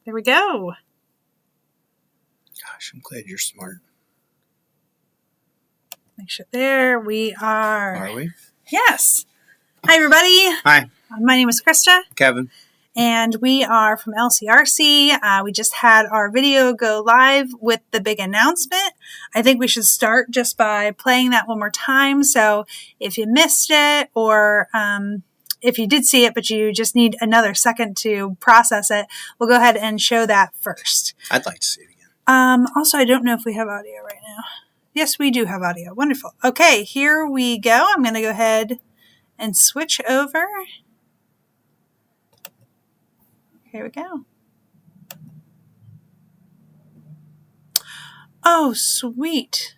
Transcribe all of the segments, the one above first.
There we go. Gosh, I'm glad you're smart. Make sure there we are. Are we? Yes. Hi, everybody. Hi. My name is Christa. Kevin. And we are from LCRC. We just had our video go live with the big announcement. I think we should start just by playing that one more time. So if you missed it, or if you did see it, but you just need another second to process it, we'll go ahead and show that first. I'd like to see it again. Also, I don't know if we have audio right now. Yes, we do have audio. Wonderful. Okay, here we go. I'm going to go ahead and switch over. Here we go. Oh, sweet.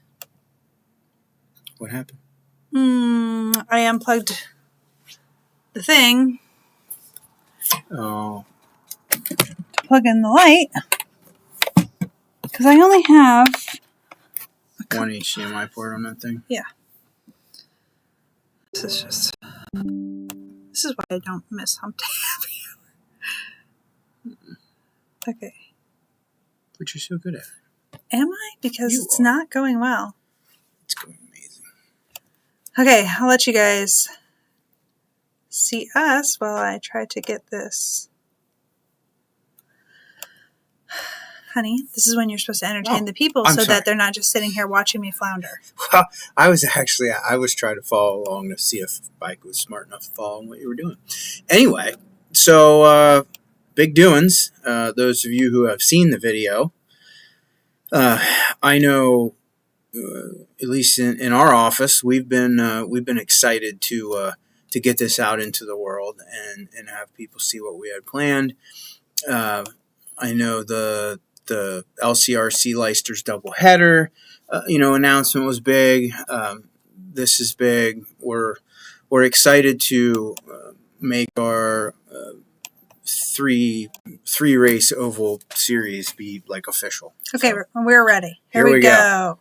What happened? I unplugged the thing. Oh. To plug in the light. Because I only have one HDMI port on that thing? Yeah. This is why I don't miss Hump Day. Okay. But you're so good at it. Am I? Because it's not going well. It's going amazing. Okay, I'll let you guys see us while I try to get this. Honey, this is when you're supposed to entertain the people that they're not just sitting here watching me flounder. Well, I was trying to follow along to see if Mike was smart enough to follow what you were doing. Anyway, so big doings. Those of you who have seen the video, I know, at least in our office, we've been excited to get this out into the world and have people see what we had planned. I know the LCRC Leicesters doubleheader, announcement was big. This is big. We're excited to make our three race oval series be like official. Okay, so, we're ready. Here we go.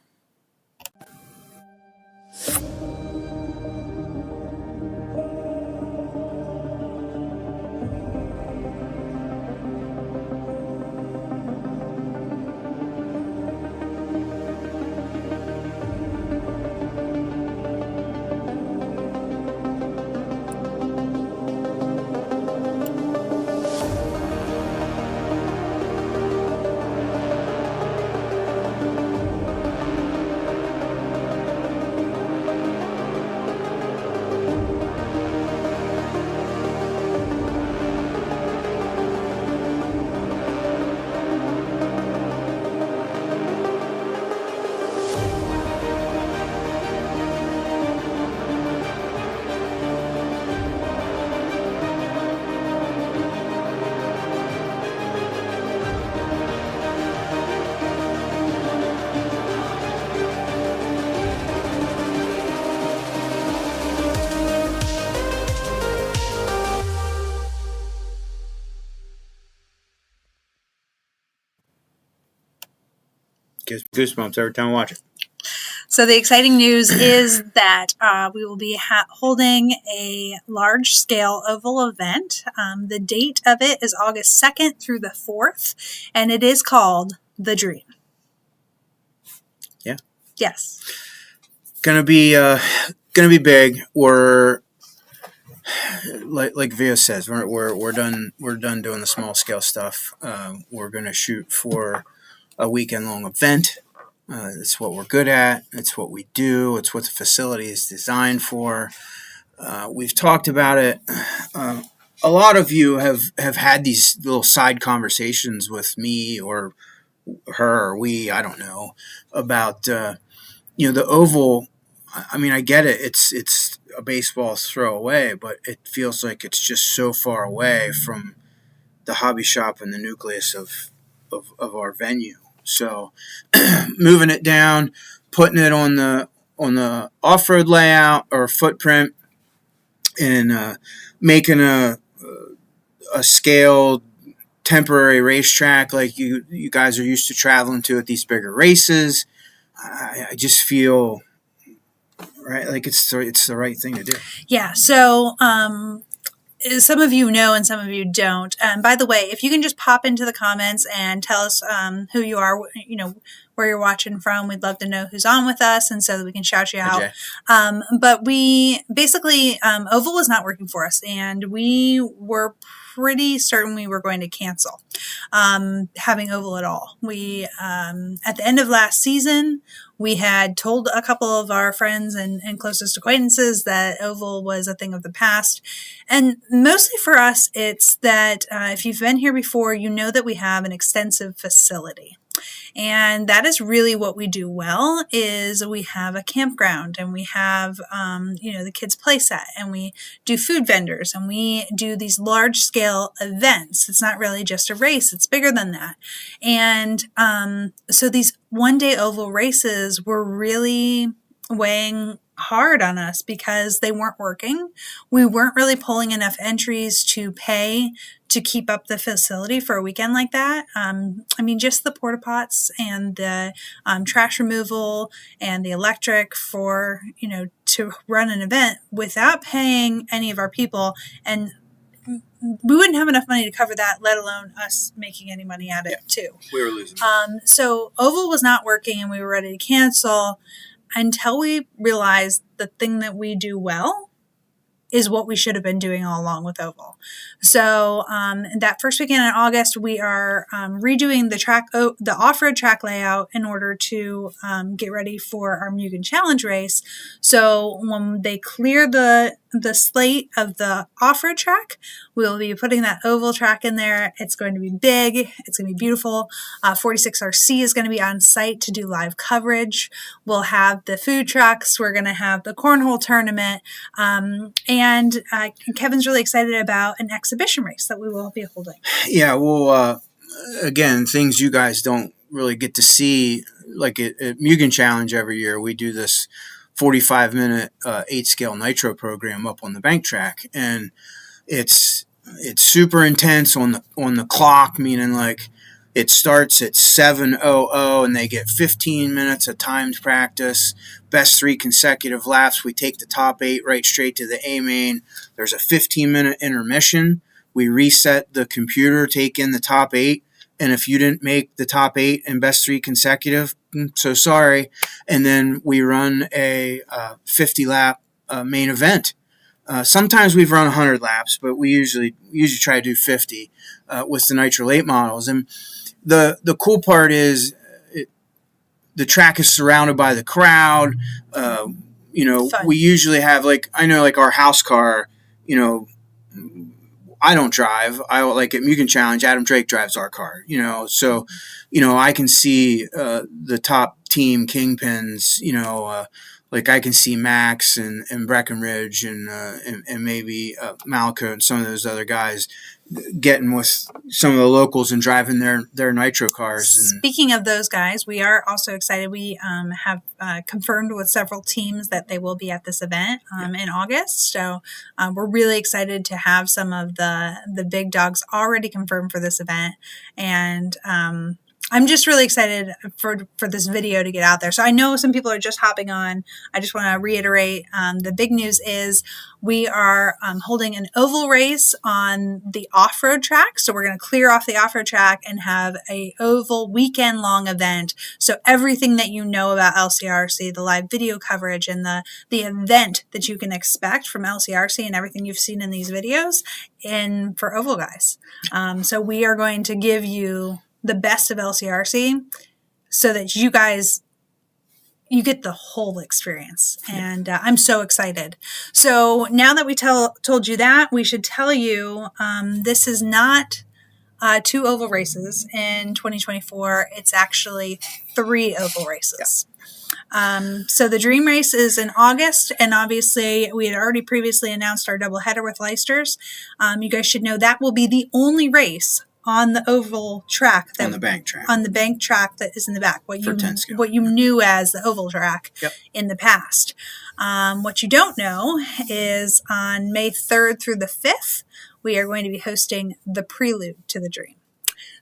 Gives goosebumps every time I watch it. So the exciting news is that we will be holding a large-scale oval event. The date of it is August 2nd through the 4th, and it is called The Dream. Yeah. Yes. Gonna be big. We're like Vio says, we're done doing the small scale stuff. We're gonna shoot for a weekend-long event. It's what we're good at. It's what we do. It's what the facility is designed for. We've talked about it. A lot of you have had these little side conversations with me or her or we, I don't know, about the oval. I mean, I get it. It's a baseball's throw away, but it feels like it's just so far away from the hobby shop and the nucleus of our venue. So moving it down, putting it on the off-road layout or footprint, and making a scaled temporary racetrack like you guys are used to traveling to at these bigger races. I just feel right, like it's the right thing to do. Yeah. So some of you know and some of you don't. By the way, if you can just pop into the comments and tell us who you are, where you're watching from, we'd love to know who's on with us, and so that we can shout you out. But we basically, Oval was not working for us, and we were pretty certain we were going to cancel having Oval at all. We, at the end of last season, we had told a couple of our friends and closest acquaintances that Oval was a thing of the past. And mostly for us, it's that if you've been here before, you know that we have an extensive facility. And that is really what we do well, is we have a campground, and we have, the kids' play set, and we do food vendors, and we do these large scale events. It's not really just a race. It's bigger than that. And so these one-day Oval races were really weighing hard on us because they weren't working. We weren't really pulling enough entries to pay to keep up the facility for a weekend like that. Just the porta pots and the trash removal and the electric for, to run an event without paying any of our people. And we wouldn't have enough money to cover that, let alone us making any money at it too. We were losing. So Oval was not working, and we were ready to cancel until we realized the thing that we do well is what we should have been doing all along with Oval. So that first weekend in August, we are redoing the off-road track layout in order to get ready for our Mugen Challenge race. So when they clear the slate of the off-road track, we'll be putting that Oval track in there. It's going to be big. It's going to be beautiful. 46RC is going to be on site to do live coverage. We'll have the food trucks. We're going to have the cornhole tournament. And Kevin's really excited about an exhibition race that we will be holding. Yeah, well, again, things you guys don't really get to see, like at Mugen Challenge every year, we do this 45-minute 8-scale nitro program up on the bank track, and it's super intense on the clock, meaning like it starts at 7:00 and they get 15 minutes of timed practice, best 3 consecutive laps. We take the top 8 right straight to the A main. There's a 15-minute intermission. We reset the computer, take in the top 8. And if you didn't make the top 8 and best 3 consecutive, so sorry. And then we run a 50-lap main event. Sometimes we've run 100 laps, but we usually try to do 50 with the Nitro late models. And the cool part is the track is surrounded by the crowd. We usually have our house car. I don't drive. I like at Mugen Challenge, Adam Drake drives our car, so, I can see the top team kingpins, I can see Max and Breckenridge and maybe Malco and some of those other guys getting with some of the locals and driving their nitro cars. Speaking of those guys, we are also excited. We have confirmed with several teams that they will be at this event in August. So we're really excited to have some of the big dogs already confirmed for this event. And I'm just really excited for this video to get out there. So I know some people are just hopping on. I just want to reiterate, the big news is we are holding an Oval race on the off-road track. So we're going to clear off the off-road track and have a Oval weekend-long event. So everything that you know about LCRC, the live video coverage and the event that you can expect from LCRC and everything you've seen in these videos, and for Oval guys. So we are going to give you the best of LCRC so that you get the whole experience. And I'm so excited. So now that we told you that, we should tell you this is not 2 Oval races in 2024. It's actually 3 Oval races. So the Dream Race is in August, and obviously we had already previously announced our doubleheader with Leicesters. You guys should know that will be the only race on the Oval track. On the bank track. On the bank track that is in the back. What you knew as the Oval track in the past. What you don't know is on May 3rd through the 5th, we are going to be hosting the Prelude to the Dream.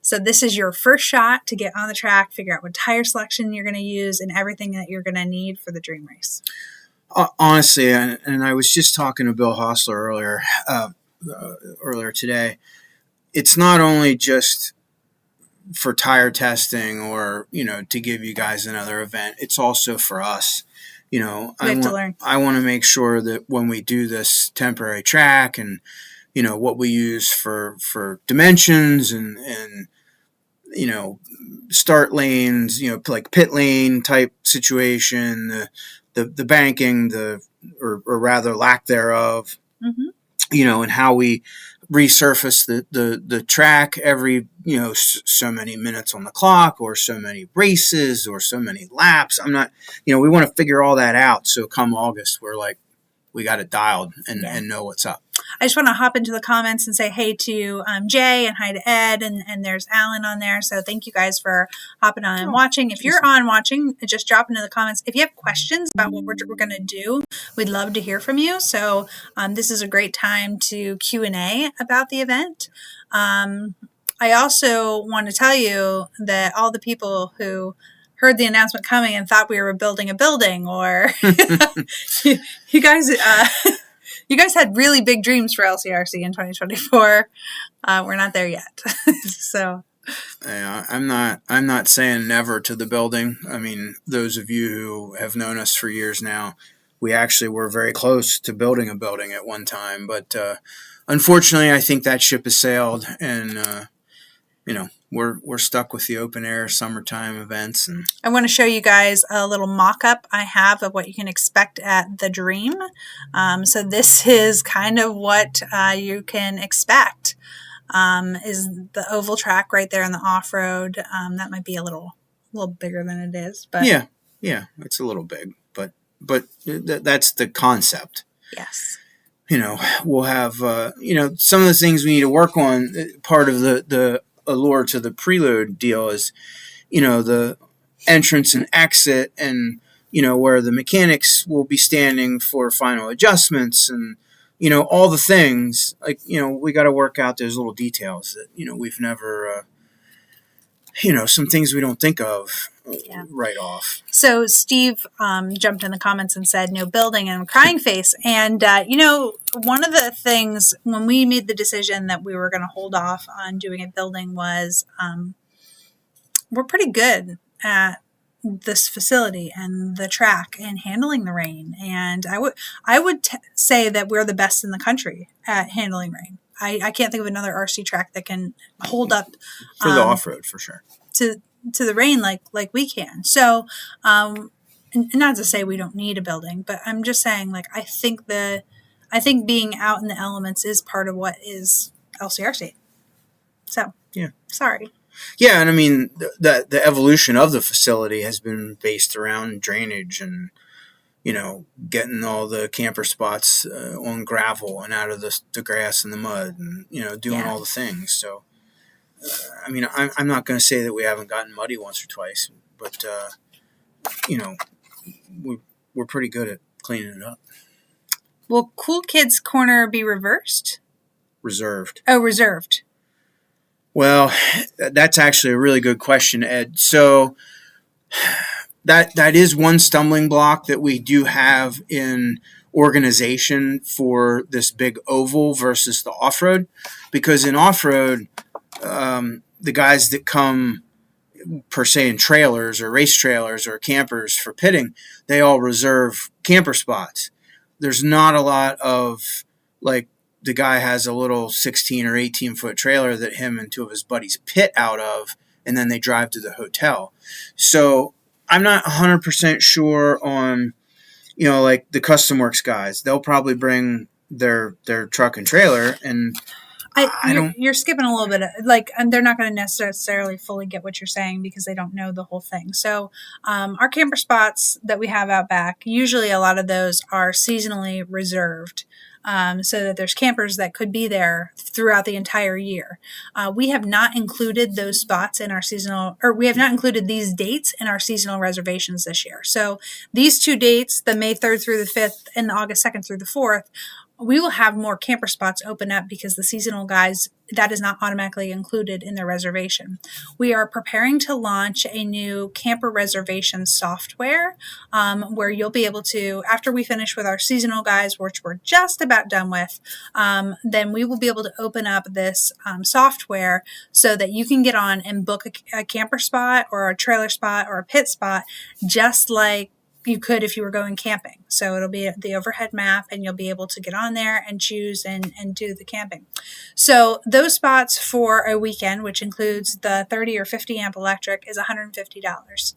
So this is your first shot to get on the track, figure out what tire selection you're going to use, and everything that you're going to need for the Dream Race. Honestly, and I was just talking to Bill Hostler earlier, earlier today, it's not only just for tire testing or, to give you guys another event. It's also for us. I want to make sure that when we do this temporary track and, what we use for dimensions and start lanes, like pit lane type situation, the banking, or rather lack thereof, and how we resurface the track every, so many minutes on the clock or so many races or so many laps. We want to figure all that out. So come August, we're like, we got it dialed and know what's up. I just want to hop into the comments and say hey to Jay and hi to Ed, and there's Alan on there. So thank you guys for hopping on and watching. If you're on watching, just drop into the comments. If you have questions about what we're going to do, we'd love to hear from you. So this is a great time to Q&A about the event. I also want to tell you that all the people who heard the announcement coming and thought we were building a building, or you guys... You guys had really big dreams for LCRC in 2024. We're not there yet. So, yeah, I'm not saying never to the building. I mean, those of you who have known us for years now, we actually were very close to building a building at one time. But unfortunately, I think that ship has sailed, and we're stuck with the open air summertime events. And I want to show you guys a little mock-up I have of what you can expect at the Dream. So this is kind of what you can expect. Is the oval track right there in the off-road. That might be a little bigger than it is, but yeah, it's a little big, but that's the concept. Yes. We'll have some of the things we need to work on. Part of the allure to the preload deal is, the entrance and exit, and where the mechanics will be standing for final adjustments, and all the things. Like, we got to work out those little details that we've never some things we don't think of right off. So Steve jumped in the comments and said no building, and crying face. And one of the things when we made the decision that we were going to hold off on doing a building was we're pretty good at this facility and the track and handling the rain, and I would say that we're the best in the country at handling rain. I can't think of another RC track that can hold up for the off-road, for sure, to the rain like we can. So not to say we don't need a building, but I'm just saying, like, I think being out in the elements is part of what is LCRC. So yeah, sorry. Yeah, and I mean the evolution of the facility has been based around drainage and getting all the camper spots on gravel and out of the grass and the mud, and doing all the things. So I mean, I'm not going to say that we haven't gotten muddy once or twice, but we're pretty good at cleaning it up. Will Cool Kids Corner be reversed? Reserved. Oh, reserved. Well, that's actually a really good question, Ed. So that is one stumbling block that we do have in organization for this big oval versus the off-road, because in off-road, the guys that come per se in trailers or race trailers or campers for pitting, they all reserve camper spots. There's not a lot of, like, the guy has a little 16 or 18 foot trailer that him and two of his buddies pit out of, and then they drive to the hotel. So I'm not 100% sure on, like the Custom Works guys. They'll probably bring their truck and trailer, and you're skipping a little bit, and they're not going to necessarily fully get what you're saying because they don't know the whole thing. So our camper spots that we have out back, usually a lot of those are seasonally reserved. So that there's campers that could be there throughout the entire year. We have not included those spots in our seasonal, or we have not included these dates in our seasonal reservations this year. So these two dates, the May 3rd through the 5th and the August 2nd through the 4th, we will have more camper spots open up because the seasonal guys, that is not automatically included in their reservation. We are preparing to launch a new camper reservation software where you'll be able to, after we finish with our seasonal guys, which we're just about done with, then we will be able to open up this software so that you can get on and book a camper spot or a trailer spot or a pit spot just like you could if you were going camping. So it'll be the overhead map and you'll be able to get on there and choose and do the camping. So those spots for a weekend, which includes the 30 or 50 amp electric, is $150.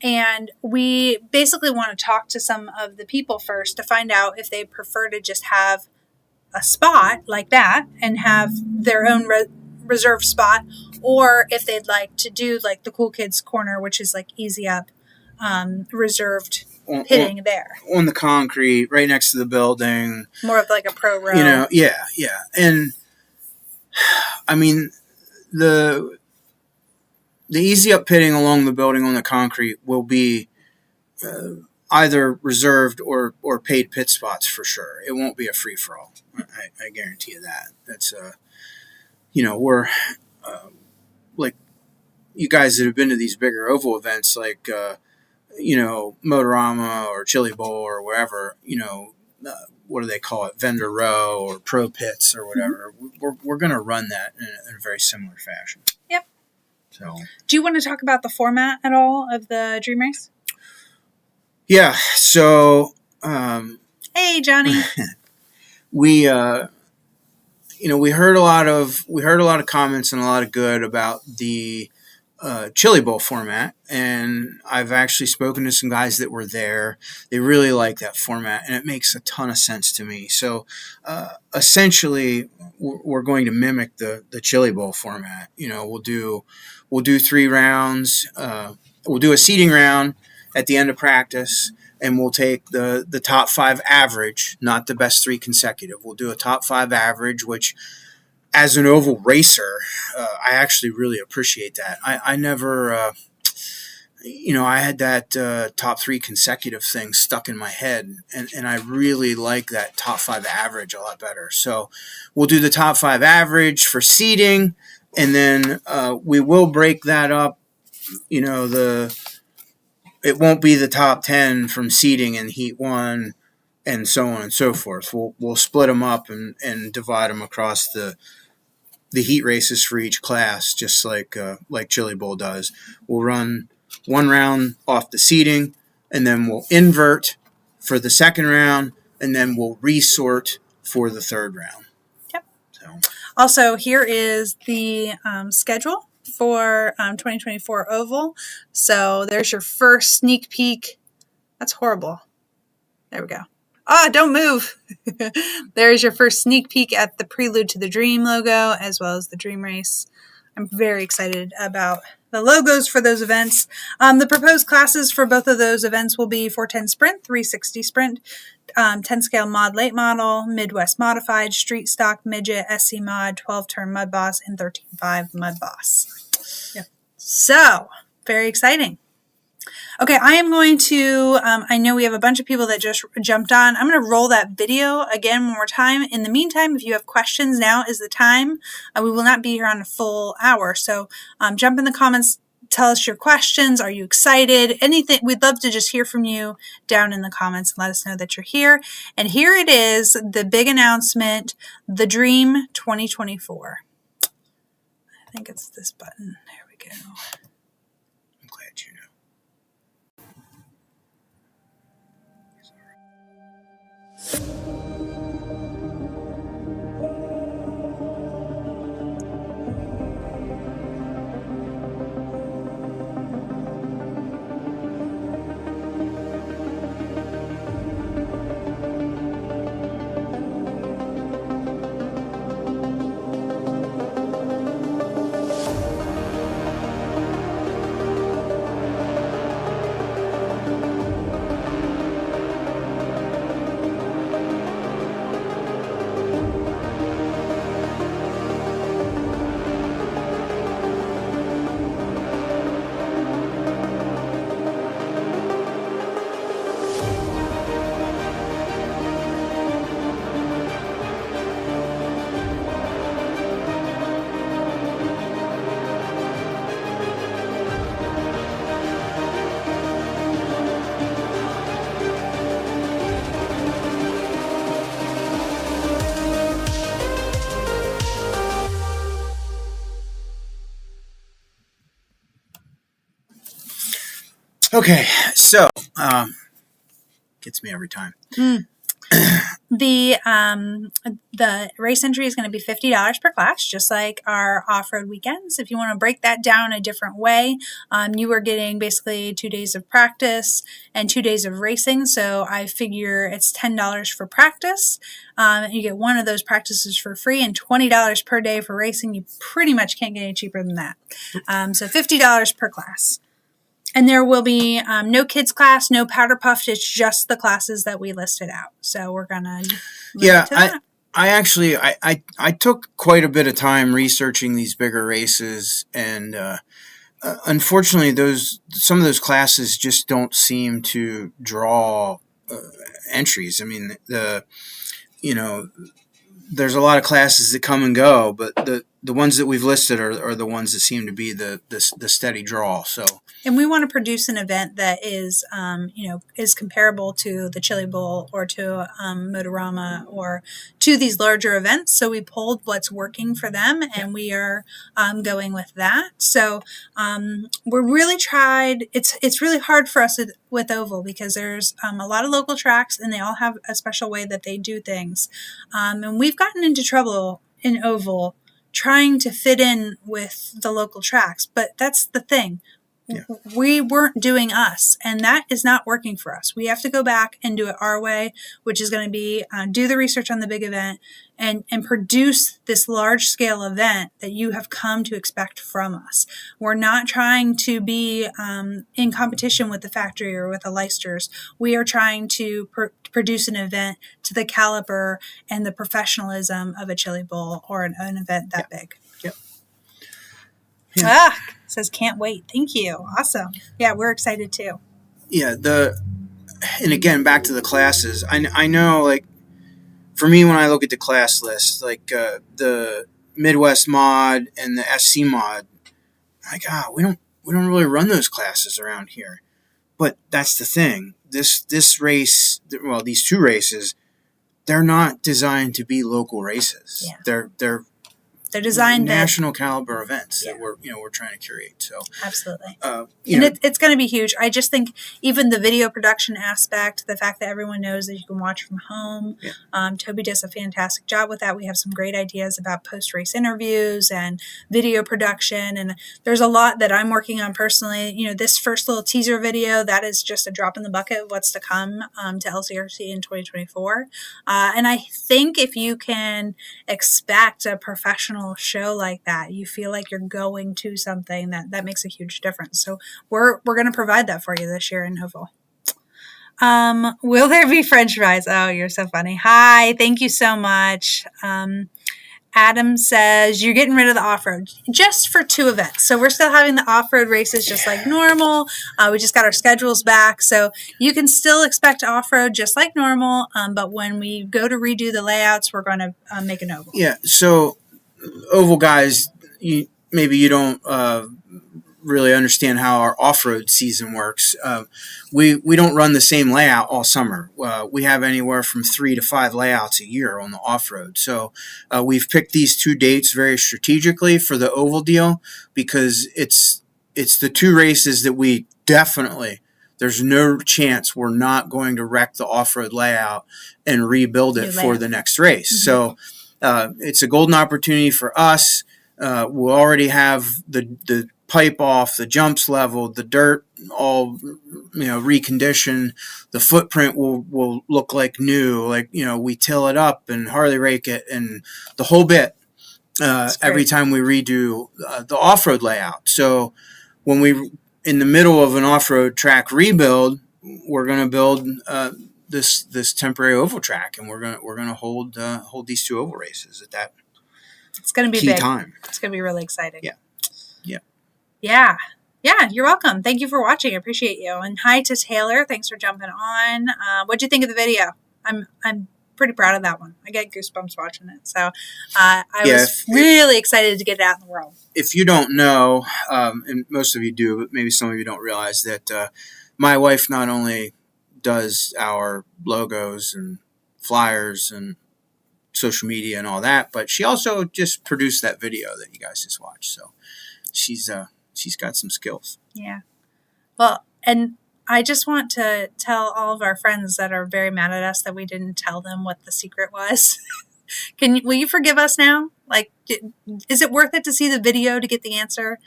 And we basically want to talk to some of the people first to find out if they prefer to just have a spot like that and have their own reserved spot, or if they'd like to do like the cool kids corner, which is like easy up, reserved pitting there on the concrete right next to the building, more of like a pro row, yeah. And I mean, the easy up pitting along the building on the concrete will be either reserved or paid pit spots for sure. It won't be a free for all. I guarantee you that. That's we're like you guys that have been to these bigger oval events like Motorama or Chili Bowl or wherever, what do they call it? Vendor row or pro pits or whatever. Mm-hmm. We're going to run that in a very similar fashion. Yep. So, do you want to talk about the format at all of the Dream Race? Yeah. So, hey, Johnny. we heard a lot of comments and a lot of good about the Chili Bowl format, and I've actually spoken to some guys that were there. They really like that format, and it makes a ton of sense to me. So essentially, we're going to mimic the Chili Bowl format. We'll do 3 rounds. We'll do a seeding round at the end of practice, and we'll take the top 5 average, not the best 3 consecutive. We'll do a top 5 average, which as an oval racer, I actually really appreciate that. I never, I had that top 3 consecutive thing stuck in my head, and I really like that top 5 average a lot better. So we'll do the top 5 average for seeding, and then we will break that up. It won't be the top 10 from seeding in Heat 1 and so on and so forth. We'll split them up and divide them across the heat races for each class, just like Chili Bowl does. We'll run 1 round off the seeding, and then we'll invert for the 2nd round, and then we'll resort for the 3rd round. Yep. So, also, here is the schedule for 2024 Oval. So there's your first sneak peek. That's horrible. There we go. Don't move. There's your first sneak peek at the Prelude to the Dream logo, as well as the Dream Race. I'm very excited about the logos for those events. The proposed classes for both of those events will be 410 Sprint, 360 Sprint, 10 Scale Mod Late Model, Midwest Modified, Street Stock Midget, SC Mod, 12-Turn Mud Boss, and 13.5 Mud Boss. Yep. So, very exciting. Okay, I am going to, I know we have a bunch of people that just jumped on. I'm going to roll that video again one more time. In the meantime, if you have questions, now is the time. We will not be here on a full hour. So jump in the comments, tell us your questions. Are you excited? Anything. We'd love to just hear from you down in the comments and let us know that you're here. And here it is, the big announcement, the Dream 2024. I think it's this button. There we go. Okay, so gets me every time. The race entry is going to be $50 per class, just like our off-road weekends. If you want to break that down a different way, you are getting basically 2 days of practice and 2 days of racing. So I figure it's $10 for practice. You get one of those practices for free, and $20 per day for racing. You pretty much can't get any cheaper than that. So $50 per class. And there will be no kids class, no powder puffed. It's just the classes that we listed out. So we're going to Yeah, I actually took quite a bit of time researching these bigger races, and unfortunately, some of those classes just don't seem to draw entries. I mean, there's a lot of classes that come and go, but the ones that we've listed are the ones that seem to be the steady draw. So. And we want to produce an event that is, is comparable to the Chili Bowl or to Motorama or to these larger events. So we pulled what's working for them, and we are going with that. So we're really tried. It's really hard for us with Oval because there's a lot of local tracks, and they all have a special way that they do things. And we've gotten into trouble in Oval trying to fit in with the local tracks, but that's the thing. Yeah. We weren't doing us, and that is not working for us. We have to go back and do it our way, which is going to be do the research on the big event and produce this large scale event that you have come to expect from us. We're not trying to be in competition with the factory or with the Leicesters. We are trying to produce an event to the caliber and the professionalism of a Chili Bowl or an event that big. Yep. Yeah. Says can't wait. Thank you. Awesome. Yeah, we're excited too. Yeah, and again, back to the classes. I know, like, for me, when I look at the class list, like the Midwest mod and the SC mod, like, we don't really run those classes around here. But that's the thing. This race, well, these two races, they're not designed to be local races. Yeah. They're designed national caliber events that we're trying to curate. So absolutely, it's going to be huge. I just think even the video production aspect, the fact that everyone knows that you can watch from home. Yeah. Toby does a fantastic job with that. We have some great ideas about post-race interviews and video production, and there's a lot that I'm working on personally. This first little teaser video, that is just a drop in the bucket of what's to come to LCRC in 2024. And I think if you can expect a professional show like that, you feel like you're going to something that makes a huge difference. So we're going to provide that for you this year in Oval. Will there be French fries? Oh, you're so funny. Hi, thank you so much. Adam says you're getting rid of the off-road just for 2 events. So we're still having the off-road races just like normal. We just got our schedules back. So you can still expect off-road just like normal. But when we go to redo the layouts, we're going to make an Oval. Yeah. So Oval guys, maybe you don't really understand how our off-road season works. We don't run the same layout all summer. We have anywhere from 3 to 5 layouts a year on the off-road. So we've picked these 2 dates very strategically for the Oval deal because it's the 2 races that we definitely, there's no chance we're not going to wreck the off-road layout and rebuild it for the next race. Mm-hmm. So it's a golden opportunity for us. We'll already have the pipe off, the jumps leveled, the dirt all reconditioned. The footprint will look like new. Like we till it up and Harley rake it and the whole bit every time we redo the off-road layout. So when we in the middle of an off-road track rebuild, we're going to build this temporary oval track, and we're gonna hold these 2 oval races at that. It's going to be key big. Time. It's going to be really exciting. Yeah. Yeah. You're welcome. Thank you for watching. I appreciate you. And hi to Taylor. Thanks for jumping on. What'd you think of the video? I'm pretty proud of that one. I get goosebumps watching it. So I was really excited to get it out in the world. If you don't know, and most of you do, but maybe some of you don't realize that my wife not only does our logos and flyers and social media and all that, but she also just produced that video that you guys just watched. So she's got some skills. Yeah. Well, and I just want to tell all of our friends that are very mad at us that we didn't tell them what the secret was. Will you forgive us now? Like, is it worth it to see the video to get the answer?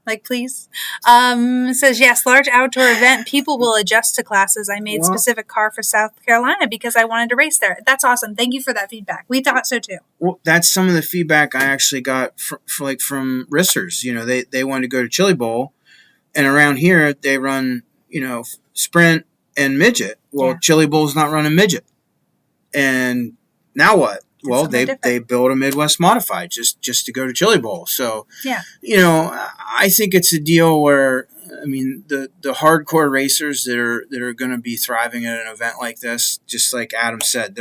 Like, please. It says, yes, large outdoor event. People will adjust to classes. I made specific car for South Carolina because I wanted to race there. That's awesome. Thank you for that feedback. We thought so too. Well, that's some of the feedback I actually got from racers. You know, they wanted to go to Chili Bowl, and around here they run, sprint and midget. Well, Chili Bowl's not running midget. And now what? Well, they built a Midwest Modified just to go to Chili Bowl. So, I think it's a deal where, the hardcore racers that are going to be thriving at an event like this, just like Adam said,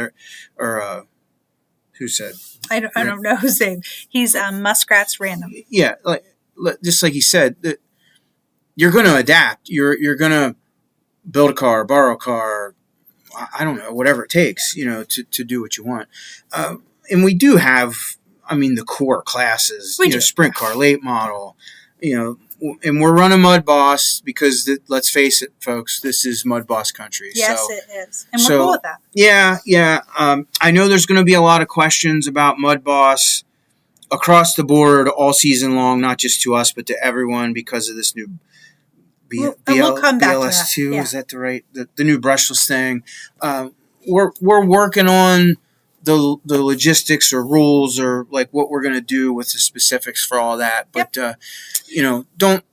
who said? I don't know whose name. He's Muskrat's Random. Yeah, just like he said, that you're going to adapt. You're going to build a car, borrow a car, I don't know, whatever it takes, to do what you want. And we do have, the core classes, sprint car, late model, and we're running Mud Boss because, let's face it, folks, this is Mud Boss country. Yes, it is. And we're cool with that. Yeah. I know there's going to be a lot of questions about Mud Boss across the board all season long, not just to us, but to everyone because of this new we'll come back BLS2, to that. Yeah. Is that the right, the new brushless thing? We're working on the logistics or rules or like what we're going to do with the specifics for all that. But,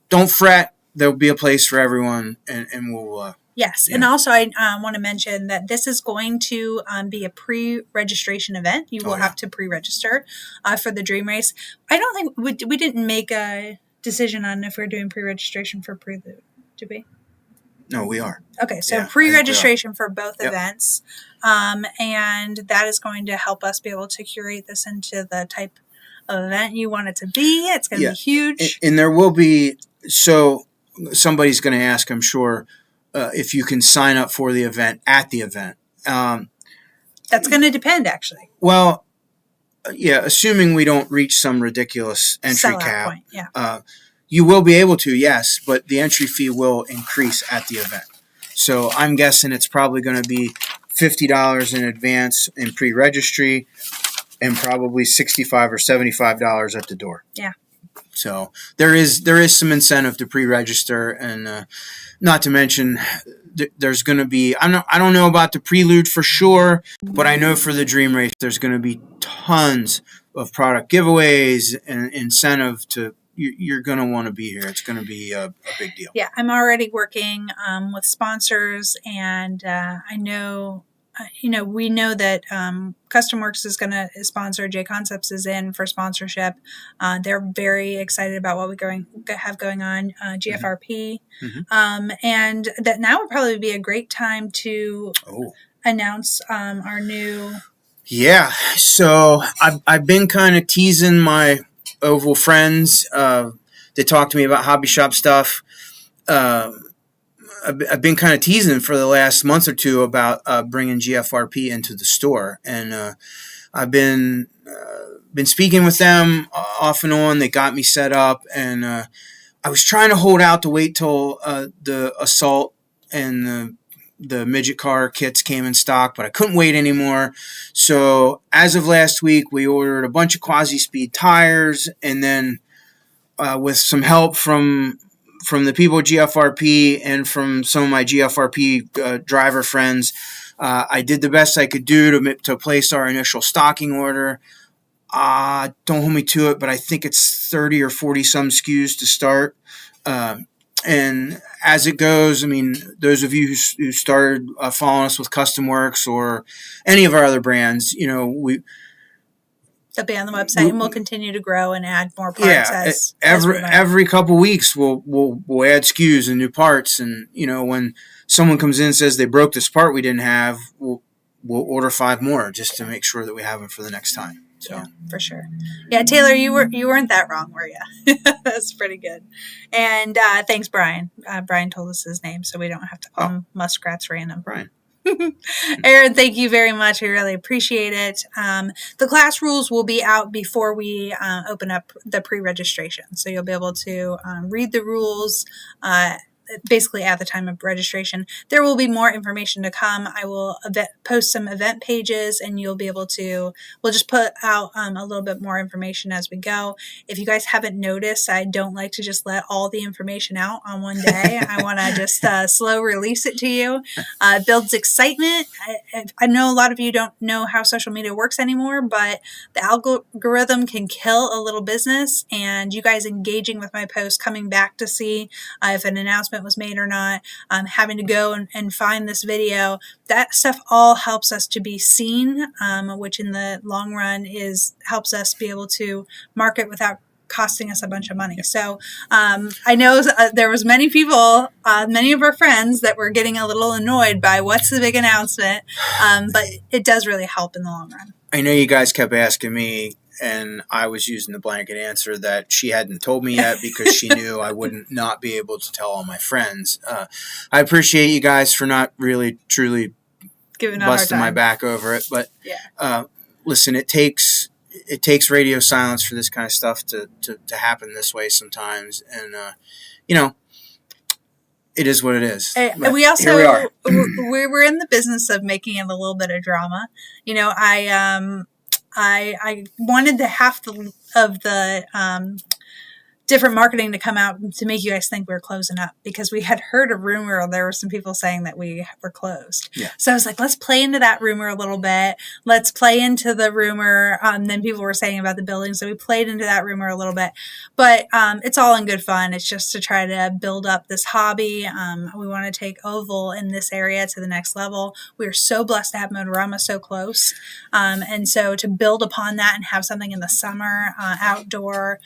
don't fret. There'll be a place for everyone and we'll, yes. Yeah. And also I want to mention that this is going to be a pre-registration event. You will have to pre-register for the Dream Race. I don't think we didn't make a decision on if we're doing pre-registration for Prelude, did we? No, we are. Okay, so pre-registration for both events, and that is going to help us be able to curate this into the type of event you want it to be. It's going to be huge. And there will be, so somebody's going to ask, I'm sure, if you can sign up for the event at the event. That's going to depend, actually. Well, assuming we don't reach some ridiculous entry cap. Point, you will be able to, yes, but the entry fee will increase at the event. So I'm guessing it's probably going to be $50 in advance in pre-registry and probably $65 or $75 at the door. Yeah. So there is some incentive to pre-register, and not to mention there's going to be, I don't know about the Prelude for sure, but I know for the Dream Race there's going to be tons of product giveaways and incentive to. You're going to want to be here. It's going to be a big deal. Yeah, I'm already working with sponsors, and I know, we know that Custom Works is going to sponsor. J Concepts is in for sponsorship. They're very excited about what we have going on. GFRP, and that now would probably be a great time to announce our new. Yeah, so I've been kind of teasing my Oval friends that talk to me about hobby shop stuff. I've been kind of teasing for the last month or two about bringing GFRP into the store, and I've been speaking with them off and on. They got me set up, and I was trying to hold out to wait till the Assault and the midget car kits came in stock, but I couldn't wait anymore. So as of last week, we ordered a bunch of quasi-speed tires, and then with some help from the people at GFRP and from some of my GFRP driver friends, I did the best I could do to place our initial stocking order. Don't hold me to it, but I think it's 30 or 40 some SKUs to start. And as it goes, those of you who started following us with Custom Works or any of our other brands, they'll be on the website, and we'll continue to grow and add more parts. Every couple weeks, we'll add SKUs and new parts. And when someone comes in and says they broke this part we didn't have, we'll order 5 more just to make sure that we have them for the next time. So. Yeah, for sure. Yeah, Taylor, you weren't that wrong, were you? That's pretty good. And thanks, Brian. Brian told us his name, so we don't have to call him Muskrat's Random. Brian. Aaron, thank you very much. We really appreciate it. The class rules will be out before we open up the pre-registration, so you'll be able to read the rules basically at the time of registration. There will be more information to come. I will post some event pages, and you'll be able to, we'll just put out a little bit more information as we go. If you guys haven't noticed, I don't like to just let all the information out on one day. I want to just slow release it to you. It builds excitement. I know a lot of you don't know how social media works anymore, but the algorithm can kill a little business, and you guys engaging with my posts, coming back to see if an announcement was made or not, having to go and find this video, that stuff all helps us to be seen, which in the long run helps us be able to market without costing us a bunch of money. So I know there was many people, many of our friends that were getting a little annoyed by what's the big announcement, but it does really help in the long run. I know you guys kept asking me, and I was using the blanket answer that she hadn't told me yet because she knew I wouldn't not be able to tell all my friends. I appreciate you guys for not really truly busting my back over it, but listen, it takes radio silence for this kind of stuff to happen this way sometimes, and it is what it is. And we also, here we are in the business of making it a little bit of drama. I wanted to have the different marketing to come out to make you guys think we were closing up, because we had heard a rumor. There were some people saying that we were closed. Yeah. So I was like, let's play into that rumor a little bit. Let's play into the rumor. Then people were saying about the building. So we played into that rumor a little bit, but it's all in good fun. It's just to try to build up this hobby. We want to take Oval in this area to the next level. We are so blessed to have Motorama so close. And so to build upon that and have something in the summer, outdoor,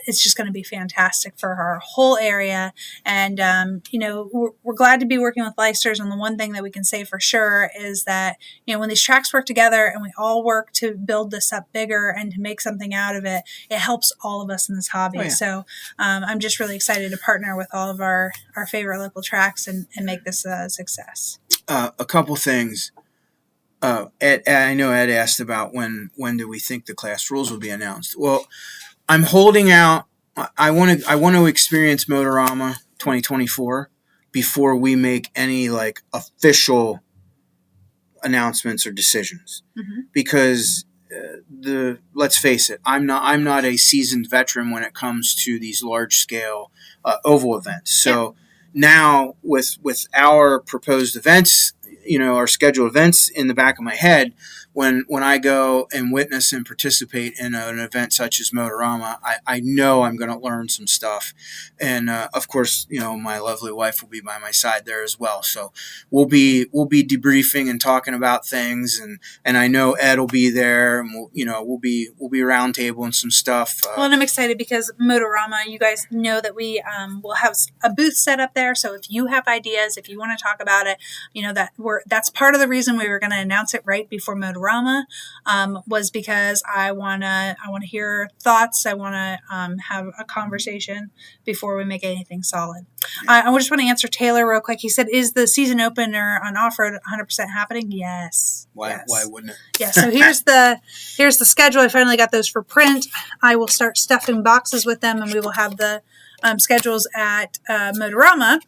it's just going to be fantastic for our whole area. And, we're glad to be working with Leicesters. And the one thing that we can say for sure is that, when these tracks work together and we all work to build this up bigger and to make something out of it, it helps all of us in this hobby. Oh, yeah. So I'm just really excited to partner with all of our favorite local tracks and make this a success. A couple things. Ed, I know Ed asked about when do we think the class rules will be announced. Well, I'm holding out. I want to experience Motorama 2024 before we make any official announcements or decisions, because let's face it, I'm not a seasoned veteran when it comes to these large scale oval events. So now with our proposed events, our scheduled events in the back of my head, when I go and witness and participate in an event such as Motorama, I know I'm going to learn some stuff. And of course, my lovely wife will be by my side there as well. So we'll be debriefing and talking about things, and I know Ed will be there, and we'll be roundtabling some stuff. Well, and I'm excited because Motorama, you guys know that we will have a booth set up there. So if you have ideas, if you want to talk about it, that's part of the reason we were going to announce it right before Motorama, was because I want to hear thoughts. I want to have a conversation before we make anything solid. I just want to answer Taylor real quick. He said, is the season opener on off-road 100% happening? Yes. Why wouldn't it? Yeah. So here's the schedule. I finally got those for print. I will start stuffing boxes with them, and we will have the schedules at Motorama.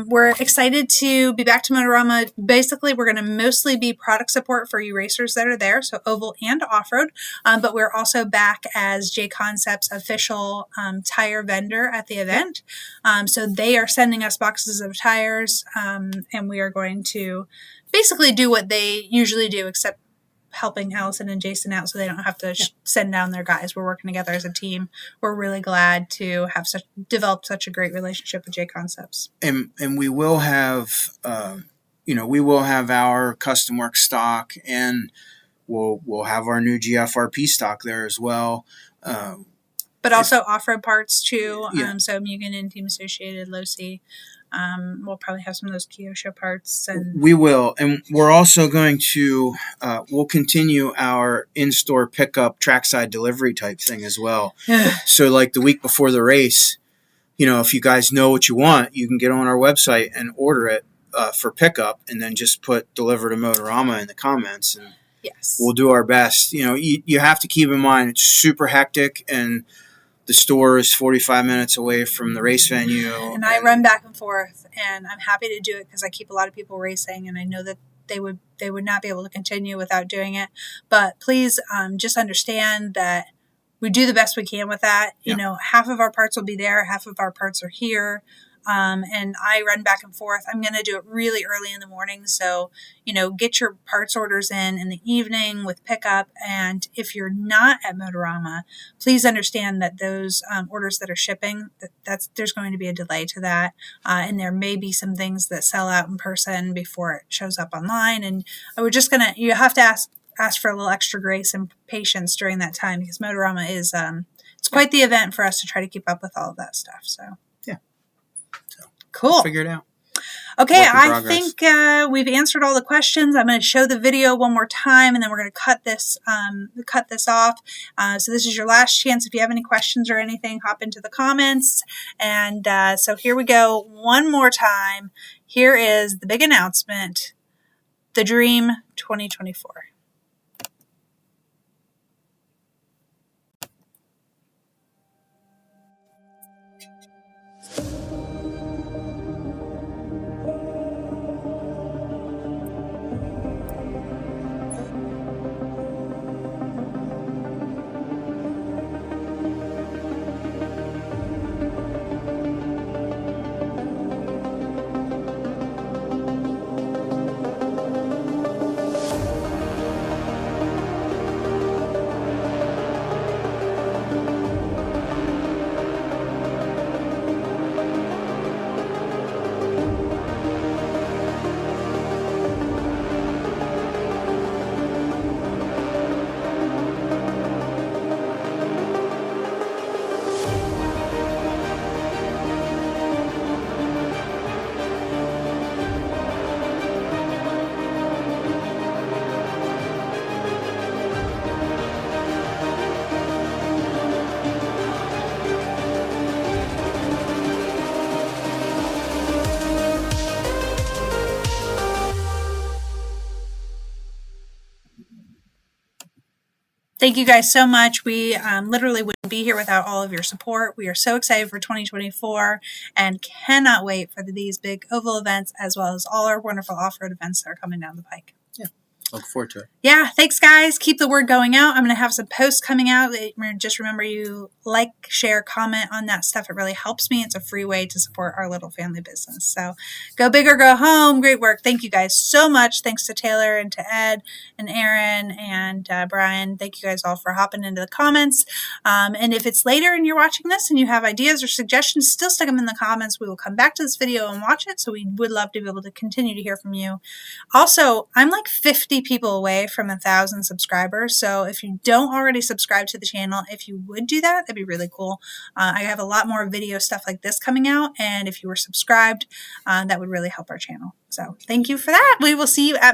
We're excited to be back to Motorama. Basically, we're going to mostly be product support for you racers that are there, so oval and off-road, but we're also back as J Concepts official tire vendor at the event. So they are sending us boxes of tires, and we are going to basically do what they usually do, except helping Allison and Jason out so they don't have to send down their guys. We're working together as a team. We're really glad to have developed such a great relationship with J Concepts. And we will have, our custom work stock, and we'll have our new GFRP stock there as well. But also off-road parts too. Yeah. So Mugen and Team Associated, Losi. We'll probably have some of those Kyosho parts. And we will. And we're also going to, we'll continue our in-store pickup trackside delivery type thing as well. So the week before the race, if you guys know what you want, you can get on our website and order it for pickup, and then just put deliver to Motorama in the comments. And yes, we'll do our best. You have to keep in mind it's super hectic, and the store is 45 minutes away from the race venue. And I run back and forth, and I'm happy to do it because I keep a lot of people racing, and I know that they would not be able to continue without doing it. But please just understand that we do the best we can with that. You know, half of our parts will be there, half of our parts are here. And I run back and forth. I'm going to do it really early in the morning. So, you know, get your parts orders in the evening with pickup. And if you're not at Motorama, please understand that those orders that are shipping, there's going to be a delay to that. And there may be some things that sell out in person before it shows up online. And you have to ask for a little extra grace and patience during that time, because Motorama is, it's quite the event for us to try to keep up with all of that stuff. So. Cool. We'll figure it out. Okay, I think we've answered all the questions. I'm going to show the video one more time, and then we're going to cut this off. So this is your last chance. If you have any questions or anything, hop into the comments. And so here we go one more time. Here is the big announcement, the Dream 2024. Thank you guys so much. We literally wouldn't be here without all of your support. We are so excited for 2024 and cannot wait for these big oval events, as well as all our wonderful off-road events that are coming down the pike. Yeah, look forward to it. Yeah, thanks guys. Keep the word going out. I'm going to have some posts coming out. Just remember, you like, share, comment on that stuff. It really helps me. It's a free way to support our little family business. So go big or go home. Great work. Thank you guys so much. Thanks to Taylor and to Ed and Aaron and Brian. Thank you guys all for hopping into the comments. And if it's later and you're watching this and you have ideas or suggestions, still stick them in the comments. We will come back to this video and watch it. So we would love to be able to continue to hear from you. Also, I'm like 50 people away from 1,000 subscribers. So if you don't already subscribe to the channel, if you would do that, that'd be really cool. I have a lot more video stuff like this coming out. And if you were subscribed, that would really help our channel. So thank you for that. We will see you at